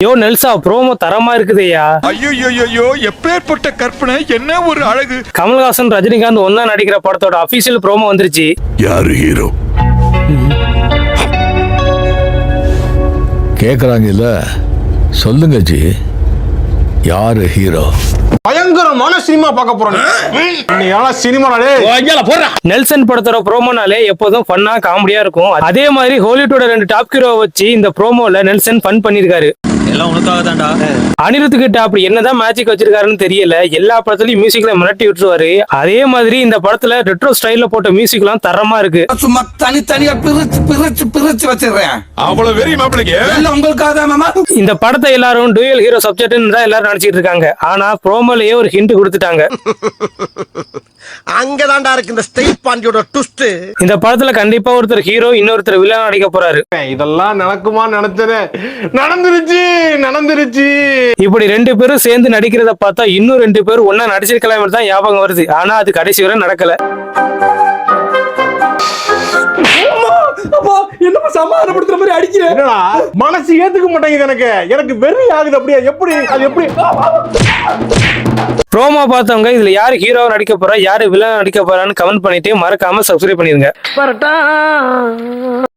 யோ நெல்சா promo தரமா இருக்குதையா. ஐயோ எப்பேற்பட்ட கற்பனை, என்ன ஒரு அழகு. கமல்ஹாசன் ரஜினிகாந்த் ஒன்னா நடிக்கிற படத்தோட அபிஷியல் ப்ரோமோ வந்துருச்சு. யாரு ஹீரோ கேக்குறாங்க இல்ல, சொல்லுங்க ஜி, யாரு ஹீரோ? பயங்கரமான சினிமா பார்க்க போறோம். சினிமா நெல்சன் படத்தோட ப்ரோமோனாலே எப்போதும் ஃபன்னா காமெடியா இருக்கும். அதே மாதிரி ஹாலிவுட்டோட 2 டாப் ஹீரோ வச்சு இந்த ப்ரோமோல நெல்சன் ஃபன் பண்ணிருக்காரு. எல்லாம் உனக்காக தான்டா. அனிருத் கிட்ட அப்படி என்னதான் மேஜிக் வச்சிருக்காருன்னு தெரியல. எல்லா படத்துலயும் மியூசிக்ல மிரட்டி விட்டுருவாரு. அதே மாதிரி இந்த படத்துல ரெட்ரோ ஸ்டைல்ல போட்ட மியூசிக் எல்லாம் தரமா இருக்கு. சும்மா தனித்தனியா பிரிச்சு வச்சிடுறேன். அவ்வளவு வெறி மாப்பிளைக்கு எல்லாம் உங்களுக்காக தான் மாமா. இந்த படத்தை எல்லாரும் டூயல் ஹீரோ சப்ஜெக்ட்னு தான் எல்லாரும் நினைச்சிட்டு இருக்காங்க. ஆனா ப்ரோமோலயே ஒரு ஹிண்ட் கொடுத்துட்டாங்க. அங்கதான்டா இருக்கு இந்த ஸ்டைல் பாண்டியோட ட்விஸ்ட். இந்த படத்துல கண்டிப்பா ஒருத்தர் ஹீரோ, இன்னொருத்தர் வில்லன் நடிக்க போறாரு. இதெல்லாம் நடக்குமா? நடந்துருச்சு. இப்படி 2 பேரும் சேர்ந்து நடிக்கிறத பார்த்தா இன்னும் 2 பேரும் ஒன்னா நடிச்சிருக்கலாம் தான் ஞாபகம் வருது. ஆனா அது கடைசி வரை நடக்கல. என்னமா சமாதானப்படுத்துற மாதிரி அடிக்கிறேன்? என்னடா மனசு ஏத்துக்க மாட்டேங்குது. எனக்கு வெறி ஆகுது. அப்படியே எப்படி ப்ரோமோ பார்த்தவங்க இதுல யாரு ஹீரோவா நடிக்க போறா, யாரு வில்லன் நடிக்க போறான்னு கமெண்ட் பண்ணிட்டு மறக்காம சப்ஸ்கிரைப் பண்ணிருங்க.